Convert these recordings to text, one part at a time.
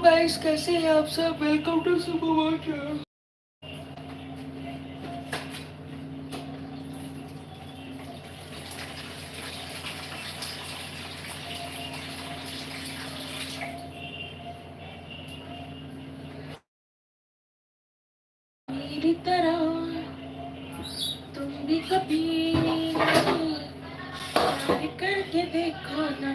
Guys, कैसे हैं आप सब। Welcome to super. मेरी तरह तुम भी कभी ट्राई करके देखो ना।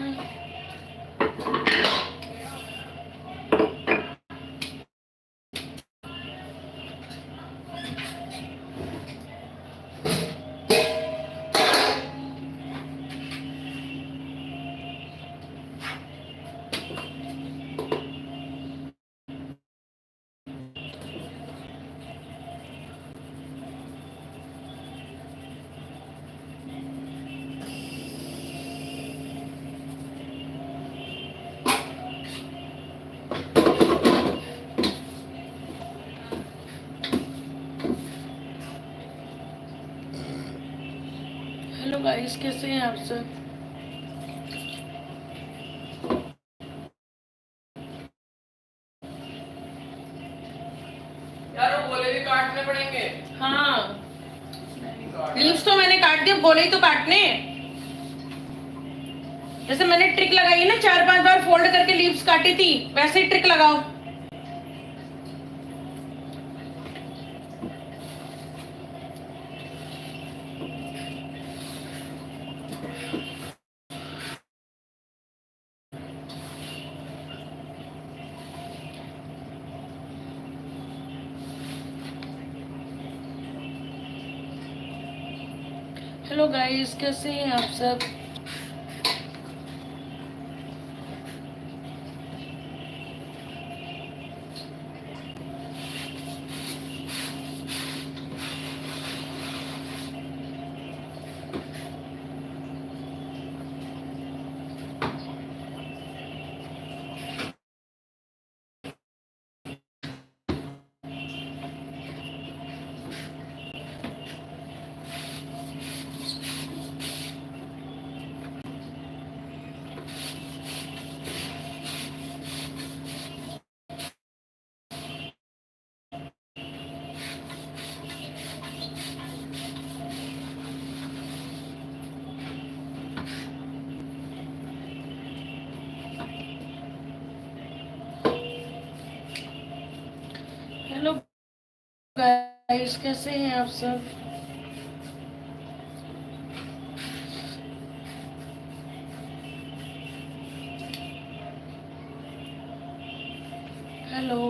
हेलो गाइस, कैसे हैं आप सब। यार वो गोले भी काटने पड़ेंगे। हाँ, लीव्स तो मैंने काट दिया, गोले ही तो काटने। जैसे मैंने ट्रिक लगाई है ना, 4-5 बार फोल्ड करके लीव्स काटी थी, वैसे ही ट्रिक लगाओ। हेलो गाइस, कैसे हैं आप सब। हेलो गाइस, कैसे हैं आप सब। Hello,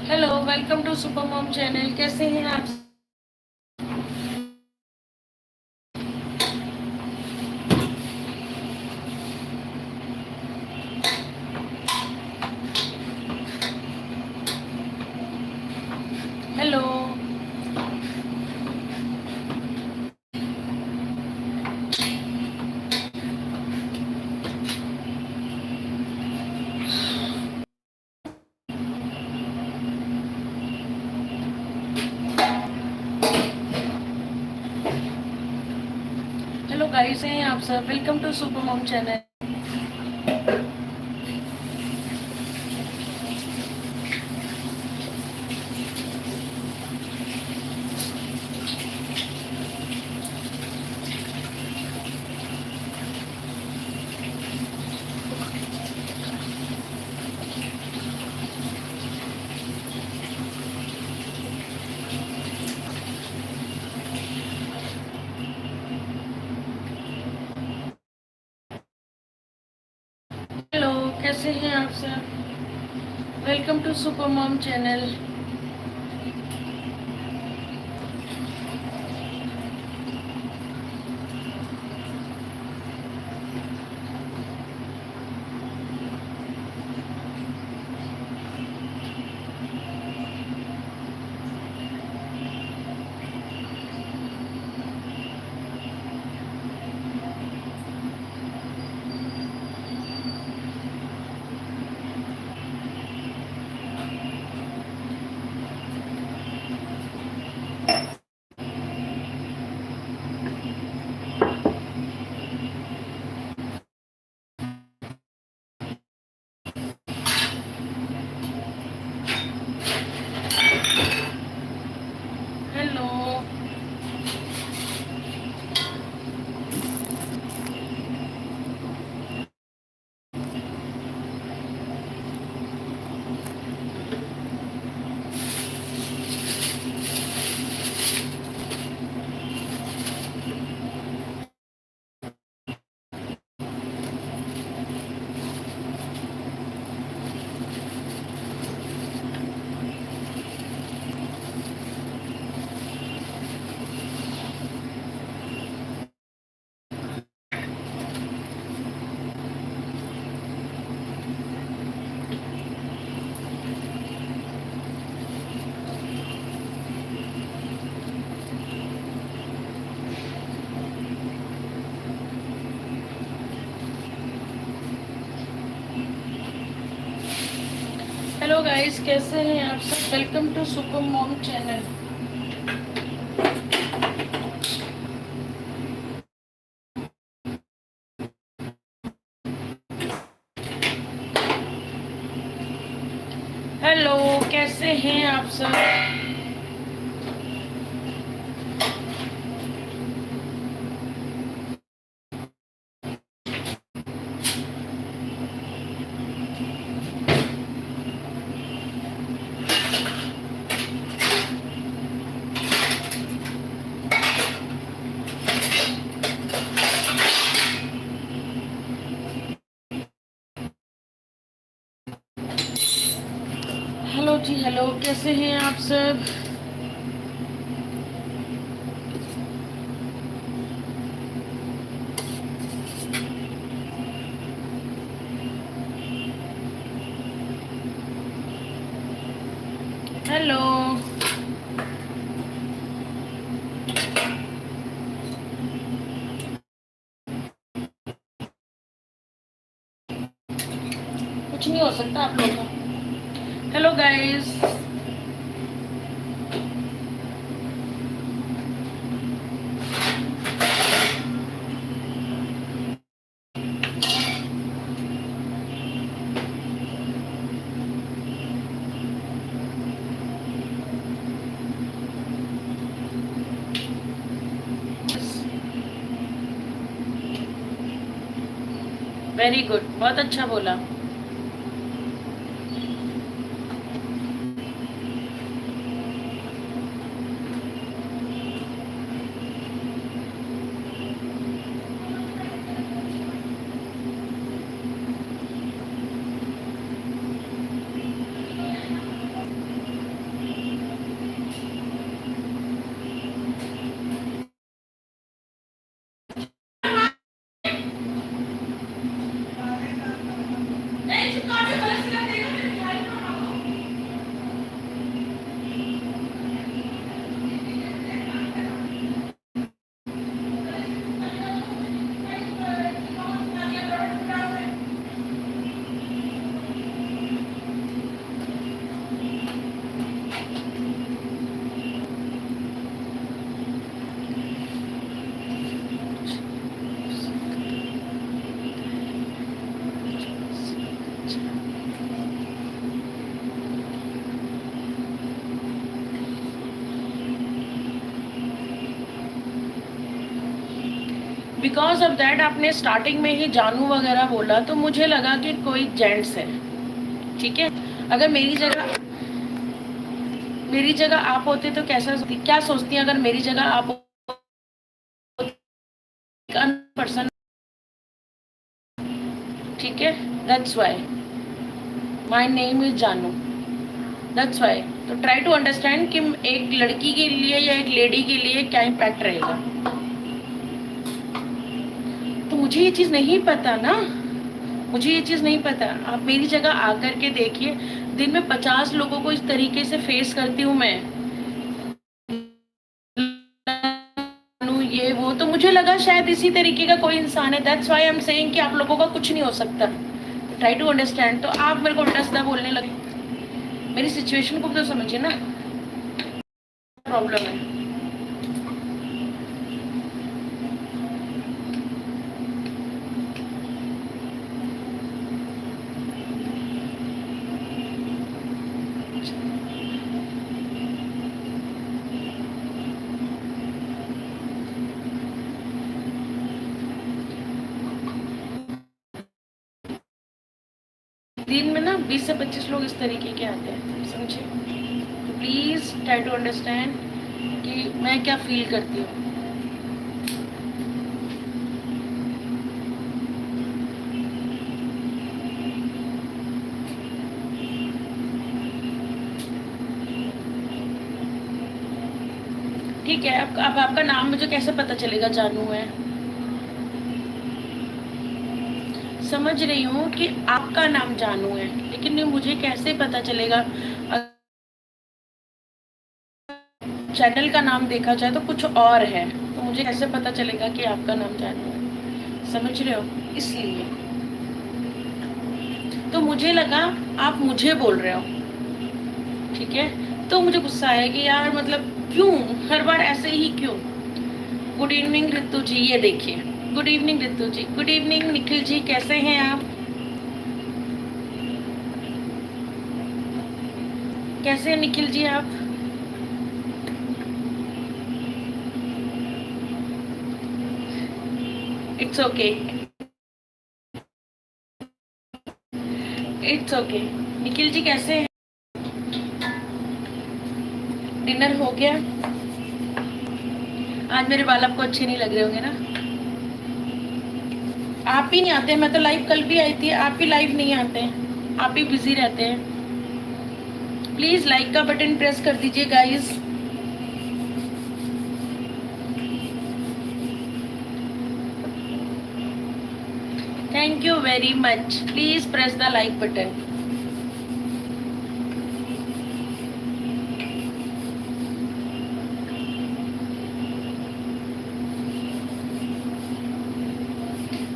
hello, welcome to super mom channel. कैसे हैं आप। हेलो, हेलो गाइस, हैं आप सब। Welcome to super mom channel. Hello, कैसे हैं आप सब। Welcome to super mom channel. Guys, कैसे हैं आप सब? Welcome to super mom channel. Hello, कैसे हैं आप सब? हेलो जी, हेलो, कैसे हैं आप सब? हेलो। कुछ नहीं हो सकता आप लोगों का। Hello guys. वेरी गुड, बहुत अच्छा बोला। बिकॉज ऑफ दैट आपने स्टार्टिंग में ही जानू वगैरह बोला, तो मुझे लगा कि कोई जेंट्स है। ठीक है, अगर मेरी जगह आप होते तो कैसा क्या सोचती हैं? अगर मेरी जगह आप पर्सन, ठीक है, that's why my name is जानू, दैट्स वाई। तो ट्राई टू अंडरस्टैंड कि एक लड़की के लिए या एक लेडी के लिए क्या इम्पैक्ट रहेगा। तो मुझे ये चीज नहीं पता ना, मुझे ये चीज नहीं पता। आप मेरी जगह आकर के देखिए, दिन में 50 लोगों को इस तरीके से फेस करती हूँ मैं, ये वो। तो मुझे लगा शायद इसी तरीके का कोई इंसान है। That's why I am saying कि आप लोगों का कुछ नहीं हो सकता। Try to understand. तो आप मेरे को उल्टा सीधा बोलने लगे। मेरी सिचुएशन को तो समझिए ना, प्रॉब्लम है। दिन में ना 20 से 25 लोग इस तरीके के आते हैं, समझे? तो प्लीज ट्राई टू अंडरस्टैंड कि मैं क्या फील करती हूँ। ठीक है, अब आपका नाम मुझे कैसे पता चलेगा जानू है? समझ रही हूँ कि आपका नाम जानू है, लेकिन ये मुझे कैसे पता चलेगा? चैनल का नाम देखा जाए तो कुछ और है, तो मुझे कैसे पता चलेगा कि आपका नाम जानू है? समझ रहे हो? इसलिए तो मुझे लगा आप मुझे बोल रहे हो। ठीक है। तो मुझे गुस्सा आया कि यार मतलब क्यों हर बार ऐसे ही क्यों। गुड इवनिंग रितु जी, ये देखिए, good evening Ritu ji, good evening Nikhil ji, कैसे हैं आप? कैसे हैं निखिल जी आप? It's okay, it's okay. Nikhil ji कैसे हैं? डिनर हो गया? आज मेरे बाल आपको अच्छे नहीं लग रहे होंगे ना? आप ही नहीं आते, मैं तो लाइव कल भी आई थी, आप ही लाइव नहीं आते हैं, आप ही बिजी रहते हैं। प्लीज लाइक का बटन प्रेस कर दीजिए guys. Thank you very much, please press the like button.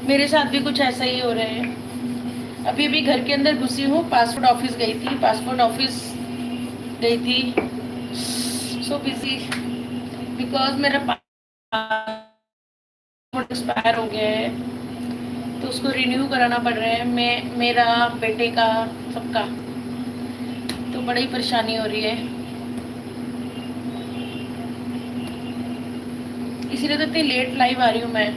मेरे साथ भी कुछ ऐसा ही हो रहा है। अभी अभी घर के अंदर घुसी हूँ, पासपोर्ट ऑफिस गई थी, पासपोर्ट ऑफिस गई थी। सो बिजी बिकॉज मेरा पासपोर्ट एक्सपायर हो गया है, तो उसको रिन्यू कराना पड़ रहा है, मैं, मेरा, बेटे का, सबका। तो बड़ी परेशानी हो रही है, इसीलिए तो इतनी लेट लाइव आ रही हूँ मैं।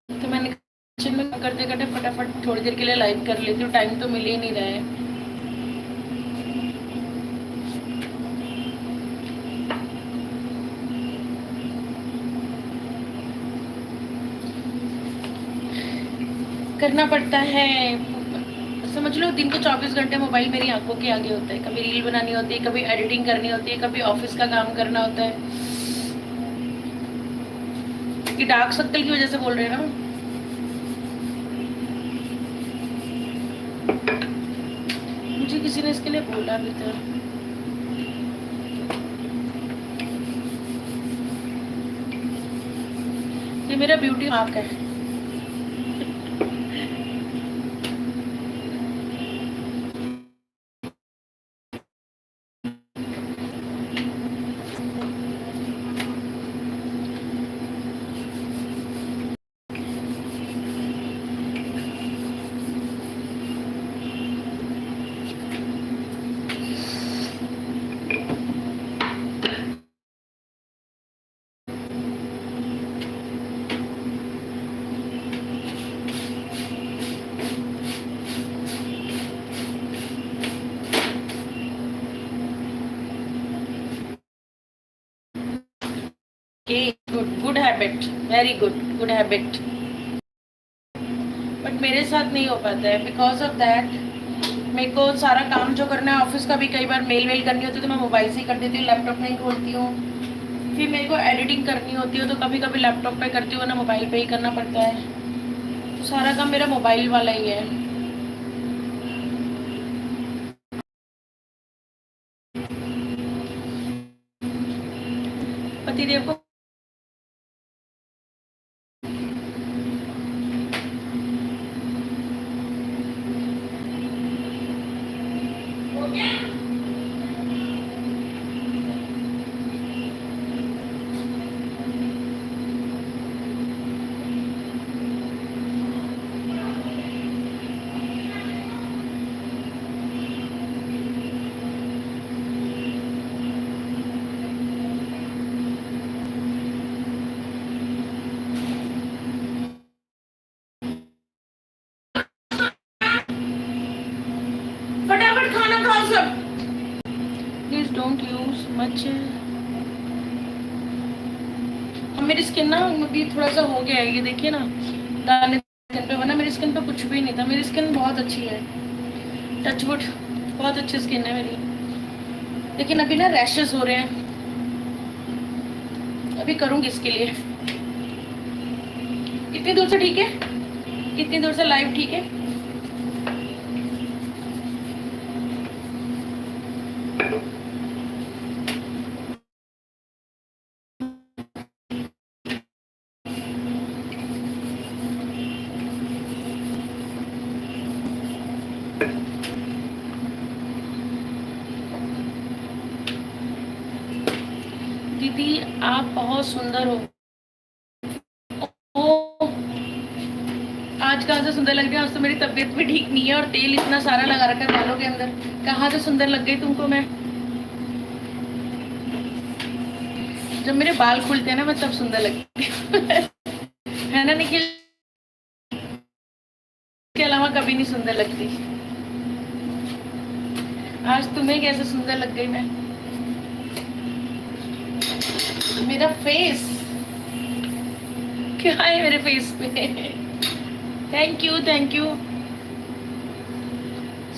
तो मैंने किचन में करते करते फटाफट थोड़ी देर के लिए लाइव कर लेती हूँ, टाइम तो मिल ही नहीं रहा है। करना पड़ता है, समझ लो दिन के 24 घंटे मोबाइल मेरी आंखों के आगे होता है। कभी रील बनानी होती है, कभी एडिटिंग करनी होती है, कभी ऑफिस का काम करना होता है। कि डार्क सर्कल की वजह से बोल रहे हैं ना? मुझे किसी ने इसके लिए बोला भी था। ये मेरा ब्यूटी मार्क है। Good good habit, very good, good habit. But मेरे साथ नहीं हो पाता है, बिकॉज ऑफ दैट मेरे को सारा काम जो करना है ऑफिस का भी, कई बार मेल वेल करनी होती है तो मैं मोबाइल से ही कर देती हूँ, लैपटॉप नहीं खोलती हूँ। फिर मेरे को एडिटिंग करनी होती है तो कभी कभी लैपटॉप पे करती हूँ ना, मोबाइल पे ही करना पड़ता है। तो सारा काम मेरा मोबाइल वाला ही है। पतिदेव को फटाफट खाना खाओ सब। Please don't use much. मेरी स्किन ना अभी थोड़ा सा हो गया है, ये देखिए ना दाने स्किन पे बना, मेरी स्किन पे कुछ भी नहीं था, मेरी स्किन बहुत अच्छी है, टचवुड, बहुत अच्छी स्किन है मेरी। लेकिन अभी ना रैशेस हो रहे हैं, अभी करूंगी इसके लिए। इतनी दूर से ठीक है, इतनी दूर से लाइव ठीक है। दीदी आप बहुत सुंदर हो। ओ, आज कहाँ से सुंदर लग रही है? आज तो मेरी तबीयत भी ठीक नहीं है और तेल इतना सारा लगा रखा है बालों के अंदर। कहाँ से सुंदर लग गई तुमको मैं? जब मेरे बाल खुलते हैं ना मैं तब सुंदर लगती हूँ। है ना निखिल? के अलावा कभी नहीं सुंदर लगती। आज तुम्हें कैसे सुंदर लग गई मैं? मेरा फेस क्या है मेरे फेस पे? Thank you thank you.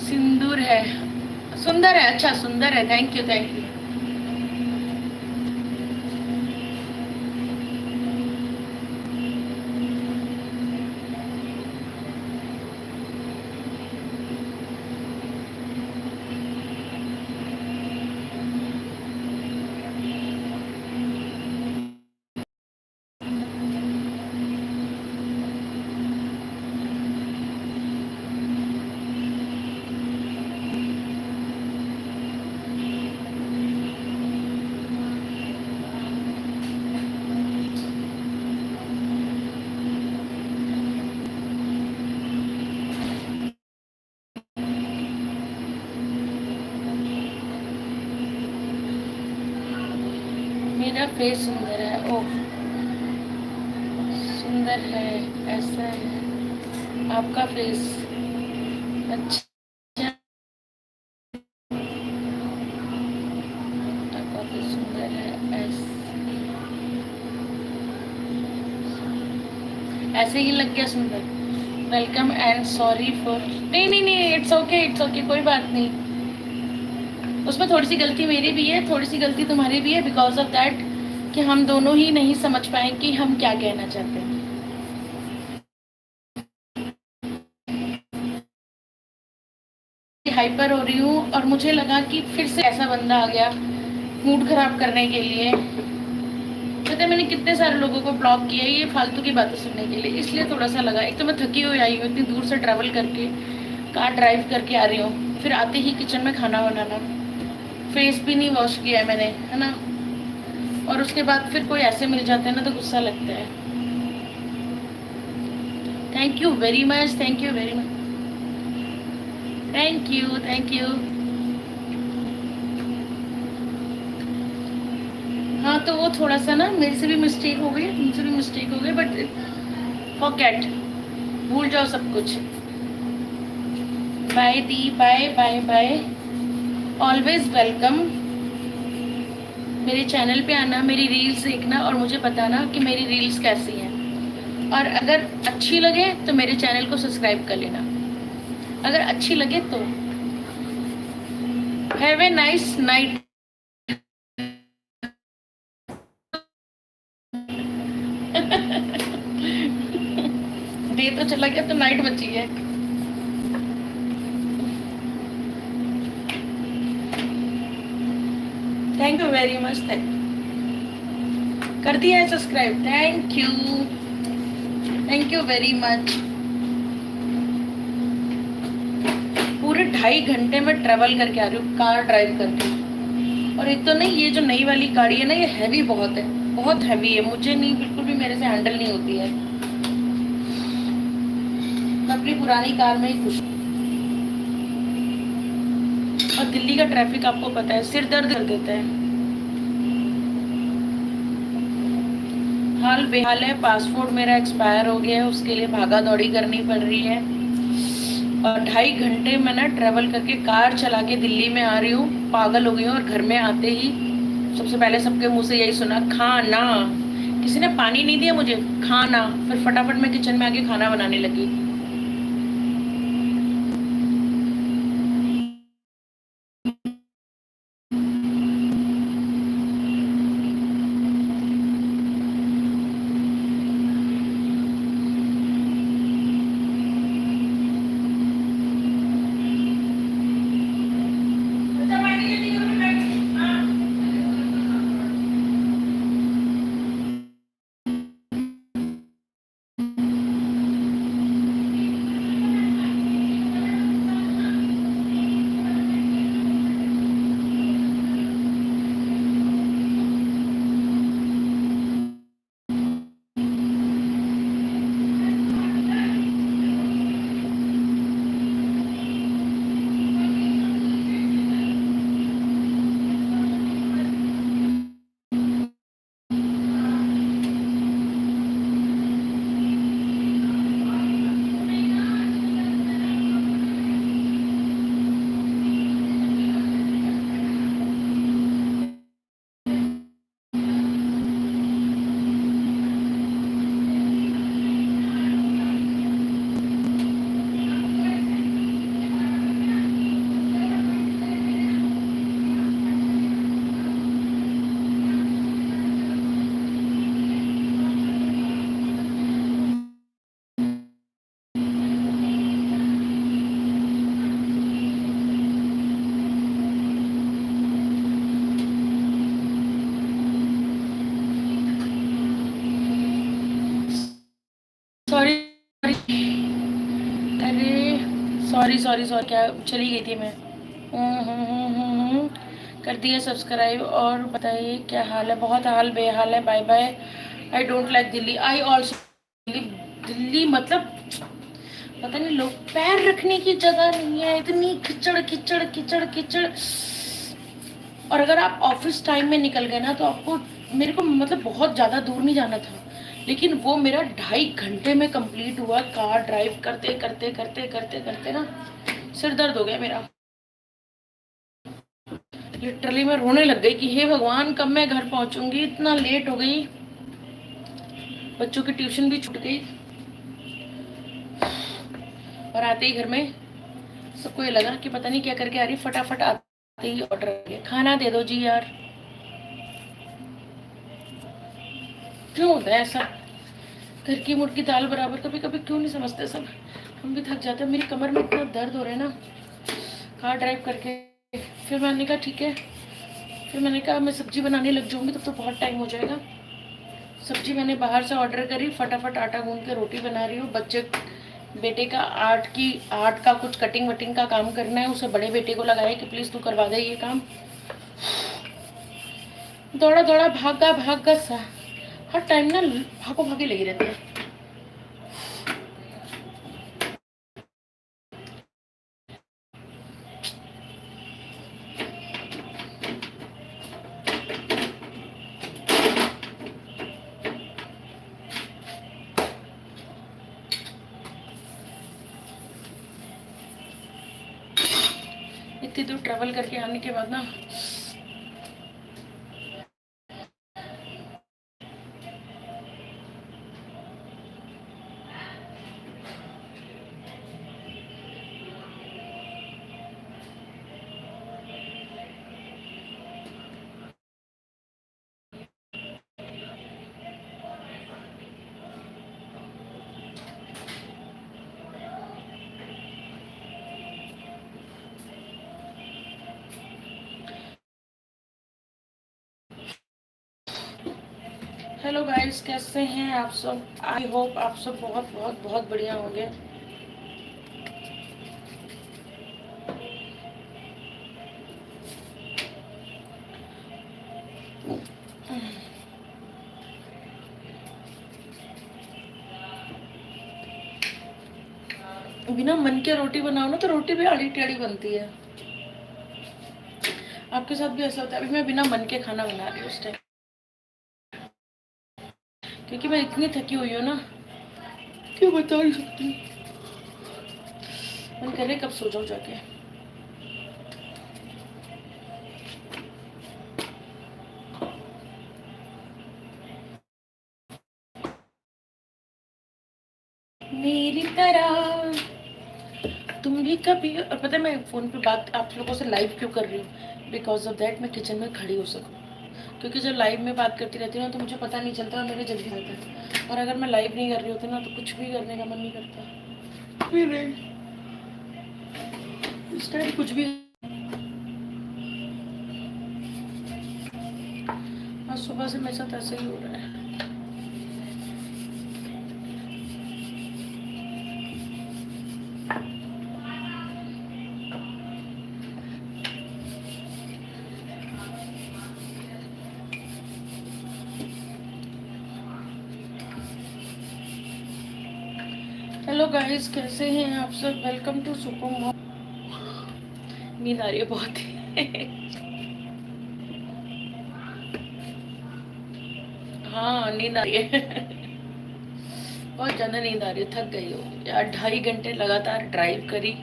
सिंदूर है, सुंदर है। अच्छा सुंदर है, थैंक यू थैंक यू। मेरा फेस सुंदर है। ओह सुंदर है, ऐसा है आपका फेस। अच्छा आपका फेस सुंदर है, ऐसे ही लग गया सुंदर। Welcome and sorry for. नहीं नहीं नहीं, इट्स ओके कोई बात नहीं। उसमें थोड़ी सी गलती मेरी भी है, थोड़ी सी गलती तुम्हारी भी है, बिकॉज ऑफ दैट कि हम दोनों ही नहीं समझ पाए कि हम क्या कहना चाहते हैं। हाइपर हो रही हूँ और मुझे लगा कि फिर से ऐसा बंदा आ गया मूड खराब करने के लिए। पता है मैंने कितने सारे लोगों को ब्लॉक किया है ये फालतू की बातें सुनने के लिए, इसलिए थोड़ा सा लगा। एक तो मैं थकी हुई आई हूँ, इतनी दूर से ट्रैवल करके, कार ड्राइव करके आ रही हूँ, फिर आते ही किचन में खाना बनाना, फेस भी नहीं वॉश किया है मैंने, है ना। और उसके बाद फिर कोई ऐसे मिल जाते हैं ना तो गुस्सा लगता है। Thank you very much, thank you very much, thank you thank you. हाँ तो वो थोड़ा सा ना मेरे से भी मिस्टेक हो गई, तुमसे भी मिस्टेक हो गई, बट फॉरगेट, भूल जाओ सब कुछ। बाय दी, bye bye bye, always welcome. मेरे चैनल पे आना, मेरी रील्स देखना और मुझे बताना कि मेरी रील्स कैसी हैं, और अगर अच्छी लगे तो मेरे चैनल को सब्सक्राइब कर लेना, अगर अच्छी लगे तो। Have a nice night. Day तो चला गया तो नाइट बची है। थैंक यू वेरी मच, कर दिया है subscribe, thank you very much. पूरे 2.5 घंटे में ट्रेवल करके आ रही हूँ, कार ड्राइव करके। और एक तो नहीं, ये जो नई वाली गाड़ी है ना, ये हैवी बहुत है, बहुत हैवी है, मुझे नहीं, बिल्कुल भी मेरे से हैंडल नहीं होती है। मैं अपनी पुरानी कार में ही खुश हूँ। और दिल्ली का ट्रैफिक आपको पता है, सिर दर्द कर देता है। हाल बेहाल है, पासपोर्ट मेरा एक्सपायर हो गया है, उसके लिए भागा दौड़ी करनी पड़ रही है। और 2.5 घंटे में ना ट्रेवल करके कार चला के दिल्ली में आ रही हूँ, पागल हो गई हूँ। और घर में आते ही सबसे पहले सबके मुंह से यही सुना, खाना। किसी ने पानी नहीं दिया मुझे, खाना। फिर फटाफट मैं किचन में आके खाना बनाने लगी। सॉरी सॉरी सॉरी, क्या चली गई थी मैं। कर दिया सब्सक्राइब। और बताइए क्या हाल है? बहुत हाल बेहाल है। Bye bye. I don't like Delhi. I also Delhi मतलब पता नहीं, लोग पैर रखने की जगह नहीं है, इतनी कीचड़ कीचड़ कीचड़ कीचड़। और अगर आप ऑफिस टाइम में निकल गए ना तो आपको, मेरे को मतलब बहुत ज़्यादा दूर नहीं जाना था, लेकिन वो मेरा 2.5 घंटे में कंप्लीट हुआ। कार ड्राइव करते करते करते करते करते ना सिर दर्द हो गया मेरा। लिटरली मैं रोने लग गई कि हे भगवान, कब मैं घर पहुंचूंगी, इतना लेट हो गई। बच्चों की ट्यूशन भी छूट गई और आते ही घर में सबको ये लगा कि पता नहीं क्या करके आ रही, फटाफट आते ही ऑर्डर आ गया, खाना दे दो जी यार। क्यों होता है ऐसा? घर की मुर्गी दाल बराबर, कभी कभी क्यों नहीं समझते सब। हम भी थक जाते हैं। मेरी कमर में इतना दर्द हो रहा है ना कार ड्राइव करके। फिर मैंने कहा ठीक है, फिर मैंने कहा मैं सब्जी बनाने लग जाऊंगी, तब तो बहुत टाइम हो जाएगा। सब्जी मैंने बाहर से ऑर्डर करी, फटाफट आटा गूंद के रोटी बना रही हूँ। बच्चे बेटे का आर्ट का कुछ कटिंग वटिंग का काम करना है, उसे बड़े बेटे को लगाया कि प्लीज़ तू करवा दे ये काम। दौड़ा दौड़ा भागा सा हर टाइम ना भागो भागी लगी रहती है। इतनी दूर ट्रैवल करके आने के बाद ना हेलो गाइस, कैसे हैं आप सब? आई होप आप सब बहुत बहुत बहुत बढ़िया होंगे। बिना मन के रोटी बनाओ ना तो रोटी भी आड़ी टेढ़ी बनती है। आपके साथ भी ऐसा होता है? अभी मैं बिना मन के खाना बना रही हूँ उस टाइम, क्योंकि मैं इतनी थकी हुई हूँ ना, क्यों बता नहीं सकती। मन कर रहे कब सो जाऊँ जाके। मेरी तरह तुम भी कभी। और पता है मैं फोन पे बात आप लोगों से लाइव क्यों कर रही हूँ? बिकॉज ऑफ दैट मैं किचन में खड़ी हो सकूँ, क्योंकि जब लाइव में बात करती रहती हूँ ना तो मुझे पता नहीं चलता और मेरे जल्दी होता है। और अगर मैं लाइव नहीं कर रही होती ना तो कुछ भी करने का मन नहीं करता। भी नहीं, इस टाइम कुछ भी। आज सुबह से मेरे साथ ऐसा ही हो रहा है। हेलो गाइस, कैसे हैं आप सब? Welcome to super mom. नींद आ रही है बहुत हाँ नींद आ रही है बहुत ज़्यादा नींद आ रही है, थक गई हो यार। 2.5 घंटे लगातार ड्राइव करी,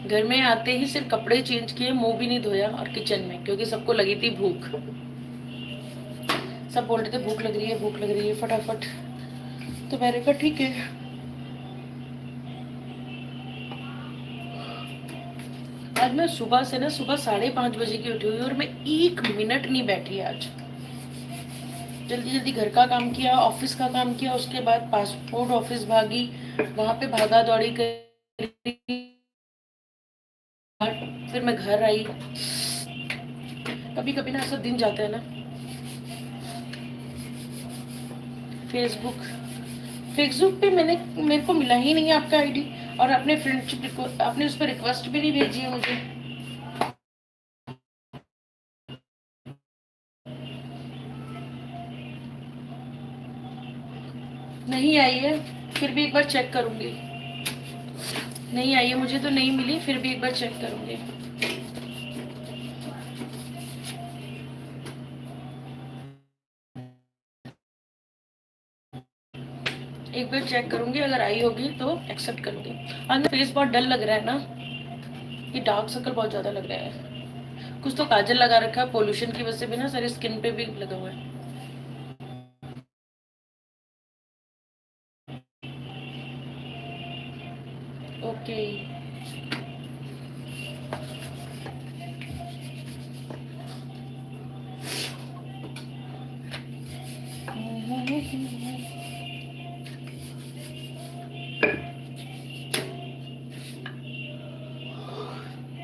घर में आते ही सिर्फ कपड़े चेंज किए, मुंह भी नहीं धोया, और किचन में क्योंकि सबको लगी थी भूख। सब बोल रहे थे भूख लग रही है, भूख लग रही है, फटाफट। तो मैंने कहा ठीक है। आज मैं सुबह से ना, सुबह 5:30 बजे की उठी हुई और मैं 1 मिनट नहीं बैठी आज। जल्दी जल्दी घर का काम किया, ऑफिस का काम किया, उसके बाद पासपोर्ट ऑफिस भागी, वहां पे भागा दौड़ी करी, फिर मैं घर आई। कभी कभी ना ऐसा दिन जाता है ना। फेसबुक फेसबुक पे मेरे को मिला ही नहीं आपका आईडी। और अपने फ्रेंडशिप आपने उस पर रिक्वेस्ट भी नहीं भेजी है मुझे। नहीं आई है, फिर भी एक बार चेक करूंगी। नहीं आई है, मुझे तो नहीं मिली, फिर भी एक बार चेक करूंगी। एक बार चेक करूंगी, अगर आई होगी तो एक्सेप्ट करूंगी। आज फेस बहुत डल लग रहा है ना, ये डार्क सर्कल बहुत ज्यादा लग रहा है। कुछ तो काजल लगा रखा है, पोल्यूशन की वजह से भी ना सारी स्किन पे भी लगा हुआ है। ओके।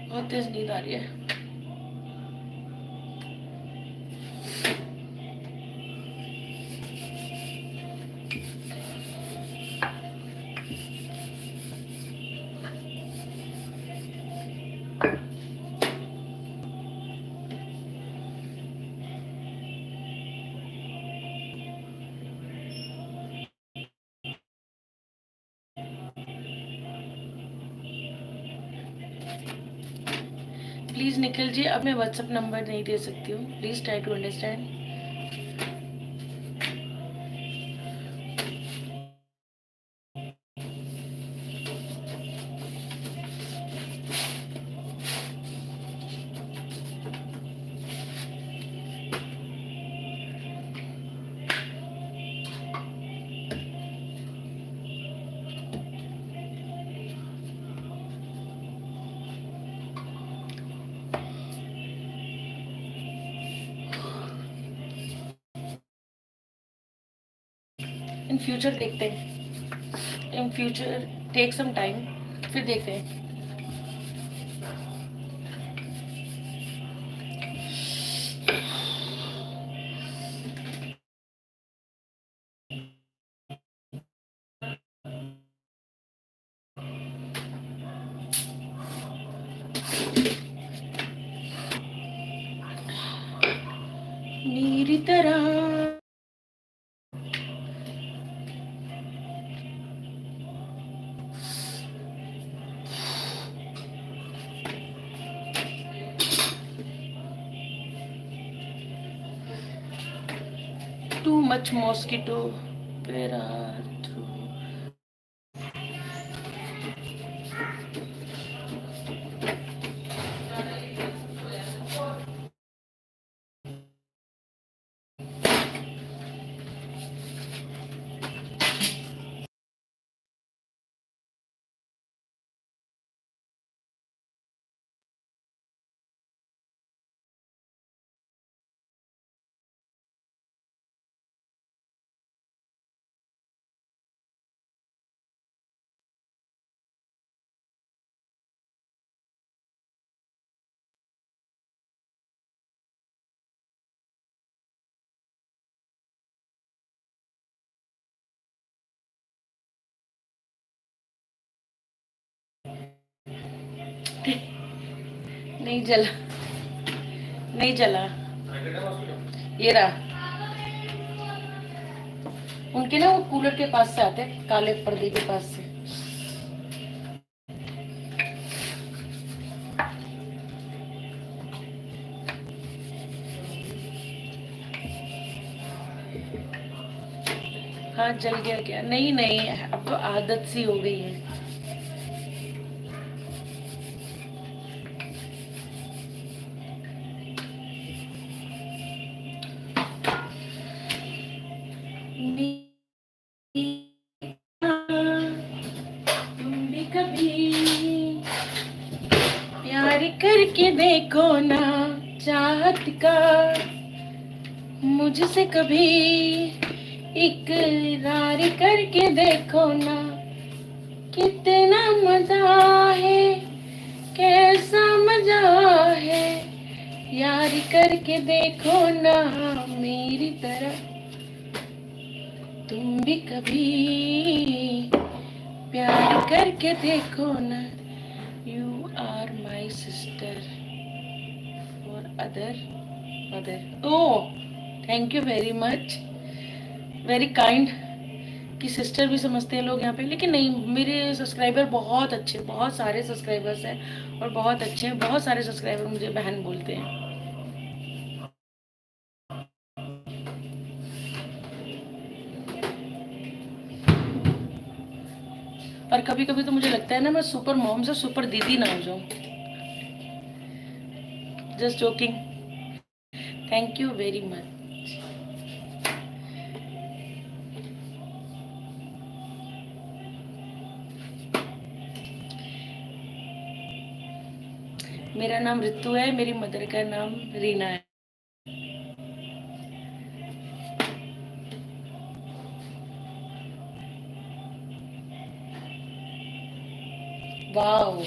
बहुत तेज नींद आ रही है। प्लीज निखिल जी, अब मैं व्हाट्सएप नंबर नहीं दे सकती हूँ, please try to understand. In future देखते हैं, in future take some time, फिर देखते हैं। मेरी तरह too much mosquito where are through। नहीं जला, नहीं जला, ये रहा। उनके ना वो कूलर के पास से आते हैं, काले पर्दे के पास से। हाँ जल गया क्या? नहीं नहीं, अब तो आदत सी हो गई है। तुम भी कभी प्यार करके देखो ना, चाहत का मुझसे कभी इकरार करके देखो ना, कितना मजा है, कैसा मजा है, यार करके देखो ना मेरी तरह। तुम भी कभी प्यार करके देखो ना, यू आर माई सिस्टर और other mother. Oh, thank you very much, very kind. कि सिस्टर भी समझते हैं लोग यहाँ पे, लेकिन नहीं, मेरे सब्सक्राइबर बहुत अच्छे, बहुत सारे सब्सक्राइबर्स हैं और बहुत अच्छे हैं। बहुत सारे सब्सक्राइबर मुझे बहन बोलते हैं। और कभी कभी तो मुझे लगता है ना, मैं सुपर मॉम से सुपर दीदी ना हो जाऊं। Just joking, thank you very much. मेरा नाम रितु है, मेरी मदर का नाम रीना है। वाओ,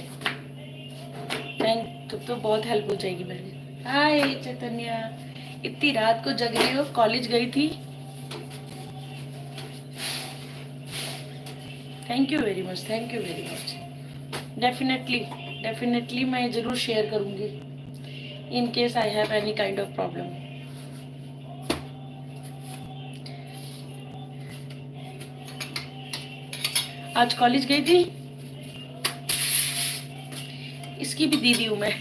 थैंक, तो बहुत हेल्प हो जाएगी मेरी। हाय चैतन्या, इतनी रात को जग रही हो, कॉलेज गई थी? Thank you very much, thank you very much. Definitely, definitely मैं ज़रूर शेयर करूँगी in case I have any kind of problem. आज कॉलेज गई थी? इसकी भी दीदी हूँ मैं।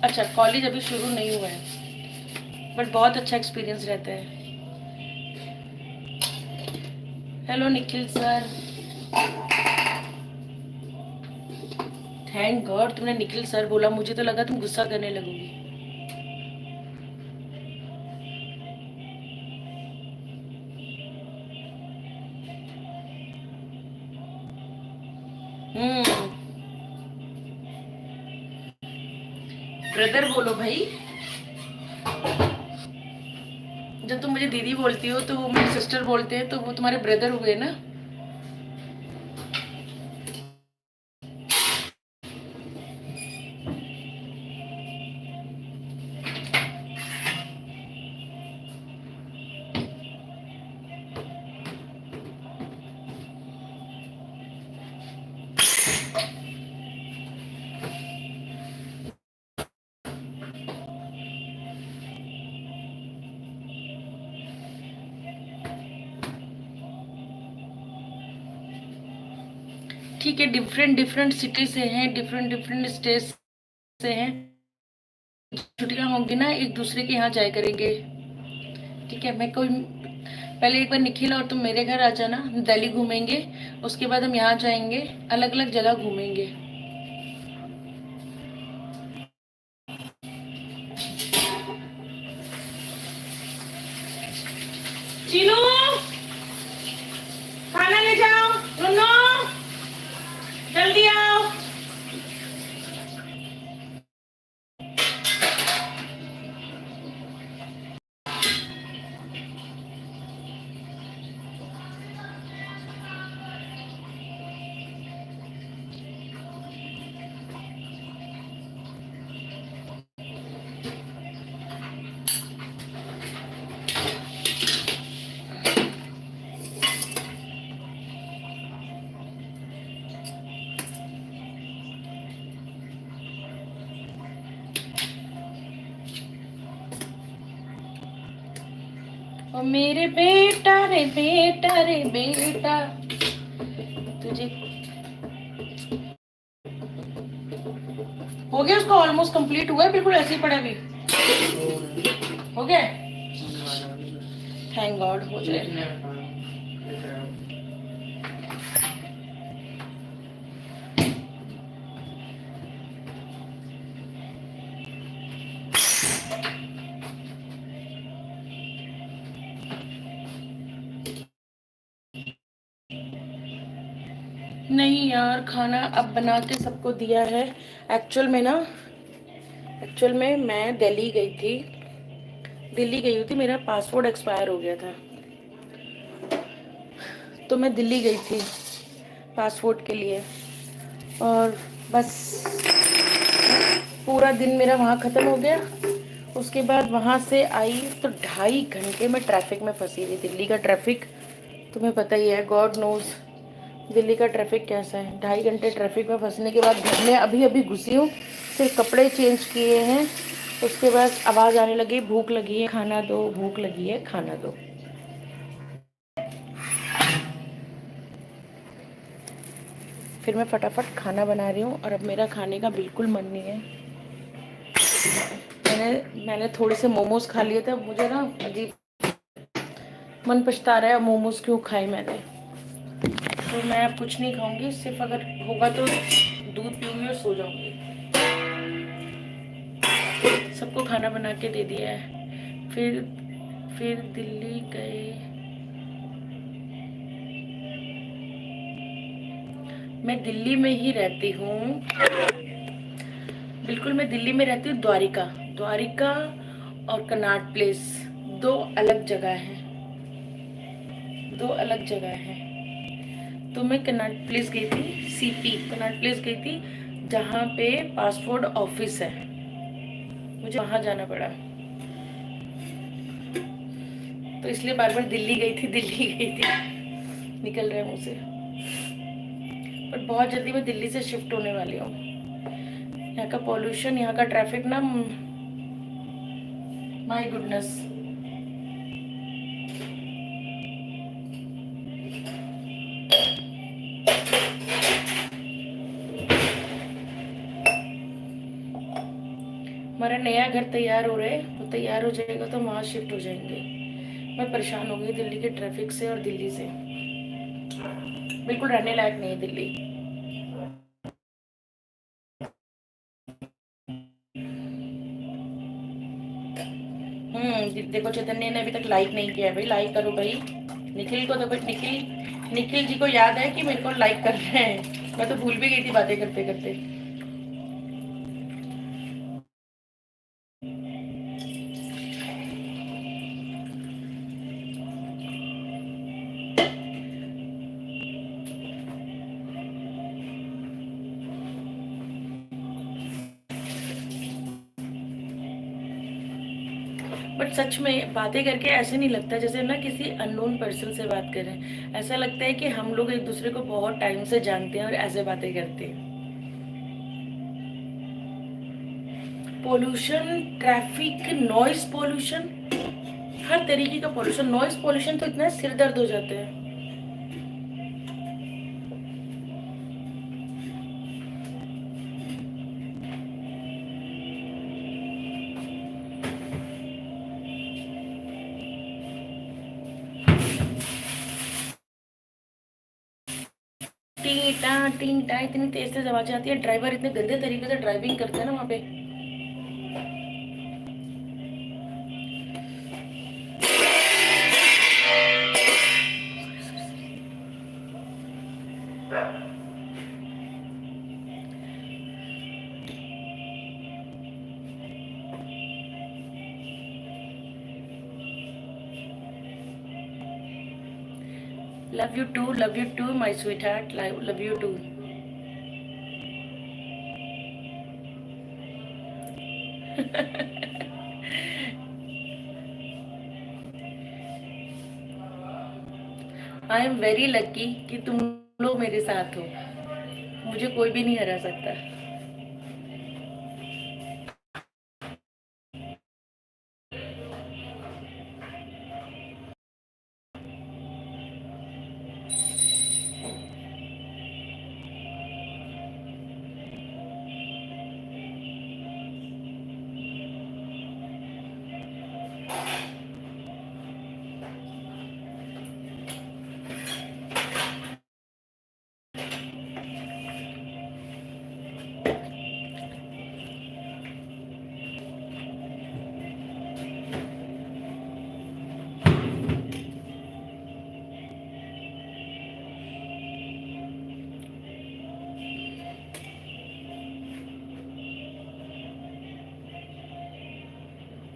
अच्छा, कॉलेज अभी शुरू नहीं हुआ है, बट बहुत अच्छा एक्सपीरियंस रहता है। Hello Nikhil sir, thank God तुमने निखिल सर बोला, मुझे तो लगा तुम गुस्सा करने लगोगी। ब्रदर बोलो भाई, जब तुम मुझे दीदी बोलती हो तो वो मेरी सिस्टर बोलते हैं, तो वो तुम्हारे ब्रदर हुए ना। ठीक है, डिफरेंट डिफरेंट सिटी से हैं, डिफरेंट डिफरेंट स्टेट से हैं। छुट्टियां होंगी ना, एक दूसरे के यहाँ जाया करेंगे। ठीक है, मैं कोई पहले एक बार निखिल और तुम मेरे घर आ जाना, दिल्ली घूमेंगे, उसके बाद हम यहाँ जाएंगे, अलग अलग जगह घूमेंगे। चीनू, खाना ले जाओ, रुन्नो जल्दी आओ। ओ मेरे बेटा रे बेटा रे बेटा, तुझे हो गया, उसका ऑलमोस्ट कंप्लीट हुआ है, बिल्कुल ऐसे ही पड़ा भी हो गया। थैंक गॉड हो जाए। नहीं यार, खाना अब बना के सबको दिया है। एक्चुअल में मैं दिल्ली गई थी, दिल्ली गई हुई थी, मेरा पासपोर्ट एक्सपायर हो गया था, तो मैं दिल्ली गई थी पासपोर्ट के लिए। और बस पूरा दिन मेरा वहाँ ख़त्म हो गया। उसके बाद वहाँ से आई तो 2.5 घंटे में ट्रैफिक में फंसी रही। दिल्ली का ट्रैफिक तुम्हें पता ही है, गॉड नोज़ दिल्ली का ट्रैफिक कैसा है। 2.5 घंटे ट्रैफिक में फंसने के बाद घर में अभी अभी घुसी हूँ, सिर्फ कपड़े चेंज किए हैं। उसके बाद आवाज़ आने लगी, भूख लगी है खाना दो, भूख लगी है खाना दो। फिर मैं फटाफट खाना बना रही हूँ और अब मेरा खाने का बिल्कुल मन नहीं है। मैंने थोड़े से मोमोज खा लिए थे, मुझे ना अजीब मन पछता रहा है मोमोज क्यों खाए मैंने। तो मैं अब कुछ नहीं खाऊंगी, सिर्फ अगर होगा तो दूध पीऊंगी और सो जाऊंगी। सबको खाना बना के दे दिया है। फिर दिल्ली गए। मैं दिल्ली में ही रहती हूँ, बिल्कुल मैं दिल्ली में रहती हूँ। द्वारिका द्वारिका और कनॉट प्लेस दो अलग जगह है, दो अलग जगह है। तो मैं कनॉट प्लेस गई थी, सीपी कनॉट प्लेस गई थी, जहाँ पे पासपोर्ट ऑफिस है, मुझे वहाँ जाना पड़ा। तो इसलिए बार बार दिल्ली गई थी, दिल्ली गई थी निकल रहा है मुँह से। पर बहुत जल्दी मैं दिल्ली से शिफ्ट होने वाली हूँ। यहाँ का पॉल्यूशन, यहाँ का ट्रैफिक ना, माय गुडनेस। हमारा नया घर तैयार हो रहा है, वो तैयार हो जाएगा तो वहाँ शिफ्ट हो जाएंगे। मैं परेशान हो गई दिल्ली के ट्रैफिक से और दिल्ली से, बिल्कुल रहने लायक नहीं है दिल्ली। देखो चैतन्य ने अभी तक लाइक नहीं किया है, भाई लाइक करो भाई। निखिल को देखो, निखिल जी को याद है कि मेरे को लाइक कर रहे हैं, मैं तो भूल भी गई थी बातें करते करते। बट सच में बातें करके ऐसे नहीं लगता जैसे ना किसी अननोन पर्सन से बात कर रहे हैं। ऐसा लगता है कि हम लोग एक दूसरे को बहुत टाइम से जानते हैं और ऐसे बातें करते हैं। पोल्यूशन, ट्रैफिक, नॉइस पोल्यूशन, हर तरीके का पोल्यूशन। नॉइस पोल्यूशन तो इतना सिर दर्द हो जाते हैं। टी टा इतनी तेज तेज आवाजें आती है। ड्राइवर इतने गंदे तरीके से ड्राइविंग करते हैं ना वहाँ पे। Love you too my sweetheart, love you too. I am very lucky कि तुम लोग मेरे साथ हो, मुझे कोई भी नहीं हरा सकता।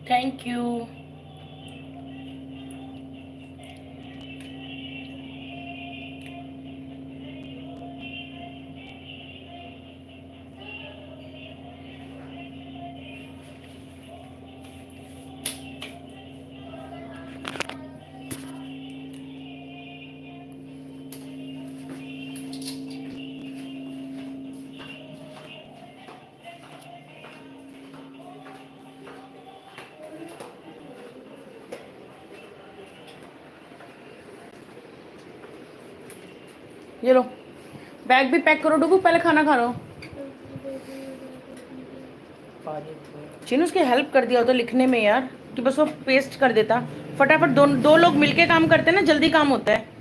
Thank you. ये लो, बैग भी पैक करो डुगू, पहले खाना खा लो। चीनू उसकी हेल्प कर दिया होता लिखने में यार, कि बस वो पेस्ट कर देता फटाफट। दो लोग मिलके काम करते हैं ना, जल्दी काम होता है।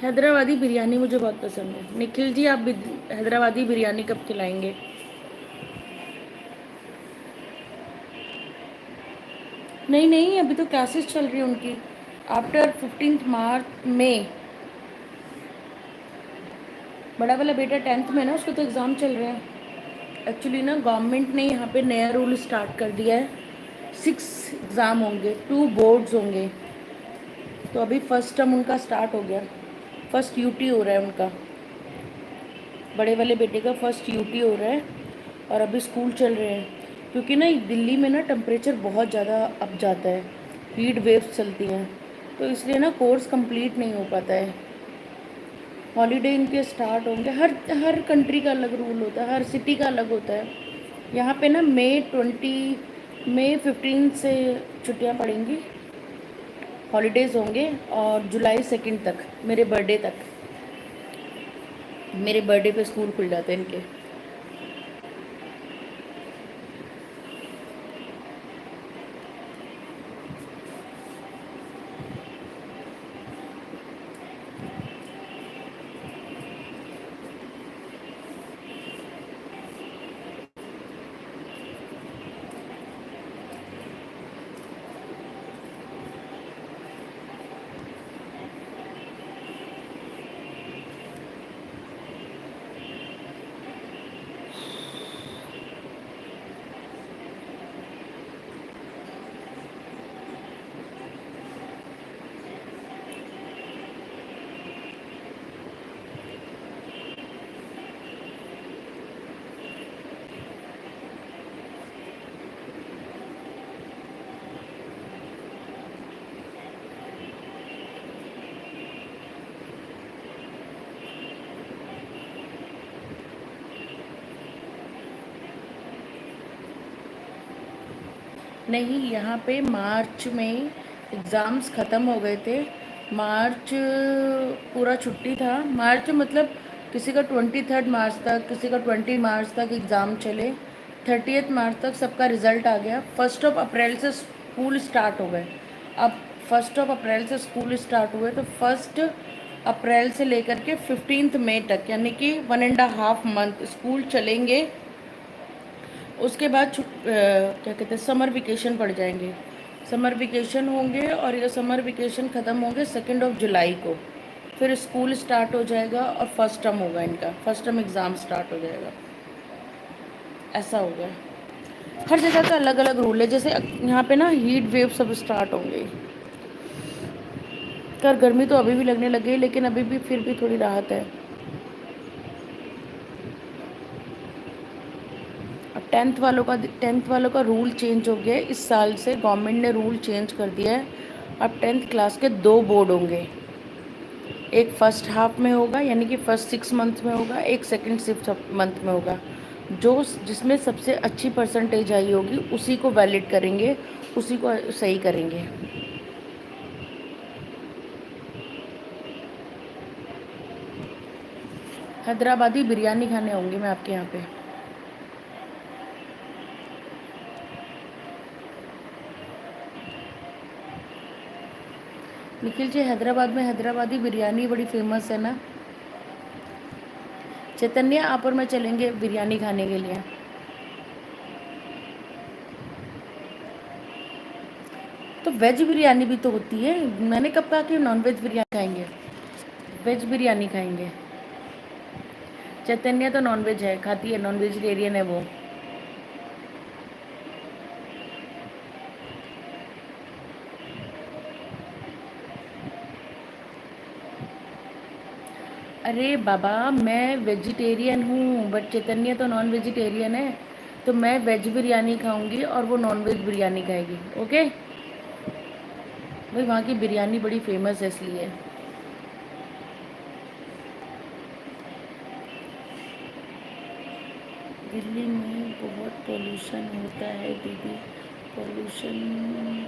हैदराबादी बिरयानी मुझे बहुत पसंद है। निखिल जी, आप हैदराबादी बिरयानी कब खिलाएंगे? नहीं नहीं, अभी तो क्लासेस चल रही है उनकी। आफ्टर 15 मार्च में। बड़ा वाला बेटा 10th में ना, उसके तो एग्ज़ाम चल रहे हैं। एक्चुअली ना गवर्नमेंट ने यहाँ पे नया रूल स्टार्ट कर दिया है। 6 एग्ज़ाम होंगे, 2 बोर्ड्स होंगे। तो अभी फर्स्ट टर्म उनका स्टार्ट हो गया। फर्स्ट यूटी हो रहा है उनका, बड़े वाले बेटे का फर्स्ट यूटी हो रहा है। और अभी स्कूल चल रहे हैं, क्योंकि ना दिल्ली में ना टेम्परेचर बहुत ज़्यादा अप जाता है, हीट वेव्स चलती हैं, तो इसलिए ना कोर्स कंप्लीट नहीं हो पाता है। हॉलीडे इनके स्टार्ट होंगे। हर हर कंट्री का अलग रूल होता है, हर सिटी का अलग होता है। यहाँ पे ना मई 15 से छुट्टियाँ पड़ेंगी, हॉलीडेज़ होंगे, और जुलाई 2 तक, मेरे बर्थडे तक। मेरे बर्थडे पे स्कूल खुल जाते हैं इनके। नहीं, यहाँ पे मार्च में एग्ज़ाम्स ख़त्म हो गए थे। मार्च पूरा छुट्टी था। मार्च मतलब किसी का 23 मार्च तक, किसी का 20 मार्च तक एग्ज़ाम चले। 30 मार्च तक सबका रिज़ल्ट आ गया। 1 अप्रैल से स्कूल स्टार्ट हो गए। अब 1 अप्रैल से स्कूल स्टार्ट हुए, तो 1 अप्रैल से लेकर के 15 मई तक, यानी कि 1.5 मंथ स्कूल चलेंगे। उसके बाद क्या कहते हैं, समर वेकेशन पड़ जाएंगे। समर वेकेशन होंगे, और ये समर वेकेशन ख़त्म होंगे 2 जुलाई को। फिर स्कूल स्टार्ट हो जाएगा और फर्स्ट टर्म होगा इनका, फर्स्ट टर्म एग्ज़ाम स्टार्ट हो जाएगा। ऐसा हो गया। हर जगह का अलग अलग रूल है। जैसे यहाँ पे ना हीट वेव सब स्टार्ट होंगे। खैर गर्मी तो अभी भी लगने लग गई, लेकिन अभी भी फिर भी थोड़ी राहत है। अब 10th वालों का रूल चेंज हो गया है। इस साल से गवर्नमेंट ने रूल चेंज कर दिया है। अब 10th क्लास के 2 बोर्ड होंगे। एक फर्स्ट हाफ में होगा, यानी कि फर्स्ट 6 मंथ में होगा, एक सेकंड 6 मंथ में होगा। जो जिसमें सबसे अच्छी परसेंटेज आई होगी उसी को वैलिड करेंगे, उसी को सही करेंगे। हैदराबादी बिरयानी खाने होंगे मैं आपके यहाँ पे। निखिल जी, हैदराबाद में हैदराबादी बिरयानी बड़ी फेमस है ना। चैतन्य, आप और मैं चलेंगे बिरयानी खाने के लिए। तो वेज बिरयानी भी तो होती है। मैंने कब कहा कि नॉन वेज बिरयानी खाएंगे? वेज बिरयानी खाएंगे। चैतन्य तो नॉन वेज है, खाती है, नॉन वेजिटेरियन है वो। अरे बाबा, मैं वेजिटेरियन हूँ बट चैतन्य तो नॉन वेजिटेरियन है, तो मैं वेज बिरयानी खाऊंगी और वो नॉन वेज बिरयानी खाएगी। ओके भाई, वहाँ की बिरयानी बड़ी फेमस है इसलिए। दिल्ली में बहुत पोल्यूशन होता है दीदी, pollution.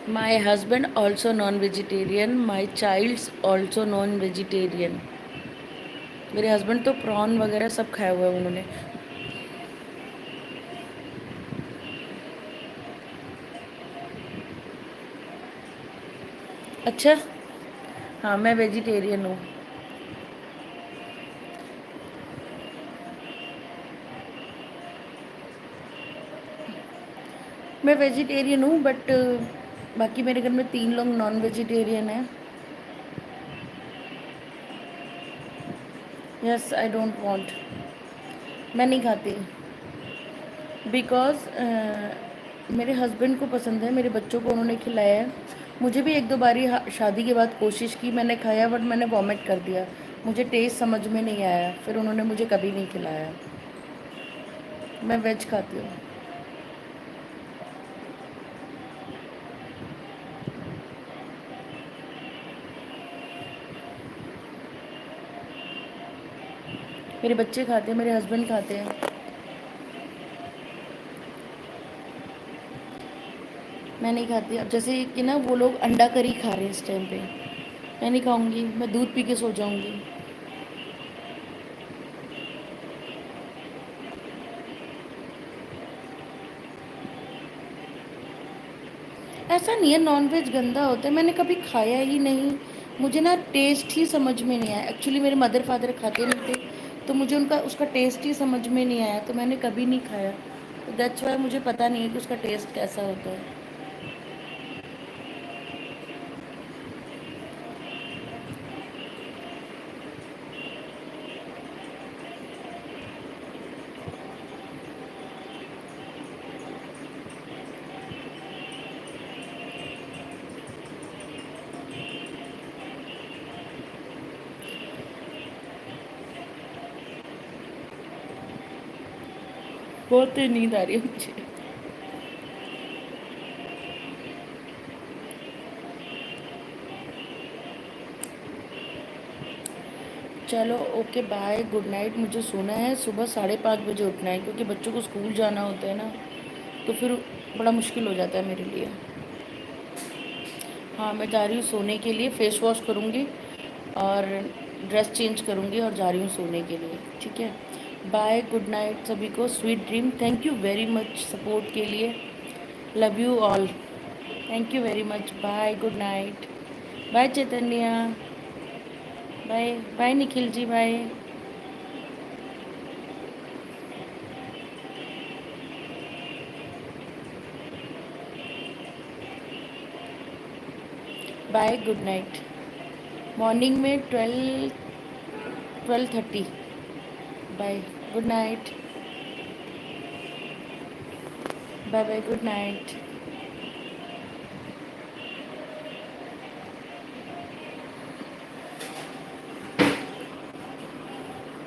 My husband also non vegetarian, my childs also non vegetarian. मेरे हस्बैंड तो प्रॉन वगैरह सब खाया हुआ है उन्होंने। अच्छा, हाँ मैं वेजिटेरियन हूँ। मैं वेजिटेरियन हूँ बट बाकी मेरे घर में 3 लोग नॉन वेजिटेरियन हैं। Yes, I don't want. मैं नहीं खाती बिकॉज़ मेरे हस्बैंड को पसंद है, मेरे बच्चों को उन्होंने खिलाया है। मुझे भी 1-2 बारी शादी के बाद कोशिश की, मैंने खाया बट मैंने वॉमिट कर दिया। मुझे टेस्ट समझ में नहीं आया, फिर उन्होंने मुझे कभी नहीं खिलाया। मैं वेज खाती हूँ। मेरे बच्चे खाते हैं, मेरे हस्बैंड खाते हैं। मैं नहीं खाती। अब जैसे कि ना वो लोग अंडा करी खा रहे हैं इस टाइम पे, मैं नहीं खाऊंगी, मैं दूध पी के सो जाऊंगी। ऐसा नहीं है नॉनवेज गंदा होता है, मैंने कभी खाया ही नहीं। मुझे ना टेस्ट ही समझ में नहीं आया। एक्चुअली मेरे मदर फादर खाते नहीं थे, तो मुझे उनका उसका टेस्ट ही समझ में नहीं आया, तो मैंने कभी नहीं खाया। तो दैट्स वाई मुझे पता नहीं है कि उसका टेस्ट कैसा होता है। बहुत नींद आ रही है मुझे। चलो ओके, बाय, गुड नाइट। मुझे सोना है, सुबह 5:30 बजे उठना है क्योंकि बच्चों को स्कूल जाना होता है ना, तो फिर बड़ा मुश्किल हो जाता है मेरे लिए। हाँ, मैं जा रही हूँ सोने के लिए, फेस वॉश करूँगी और ड्रेस चेंज करूँगी और जा रही हूँ सोने के लिए। ठीक है, बाय, गुड नाइट सभी को, sweet dream. Thank you very much support के लिए। Love you all. Thank you very much. Bye, good night. Bye Chaitanya. Bye bye Nikhil ji, bye. Bye, good night. Morning में 12:30। Bye, good night. Bye bye, good night.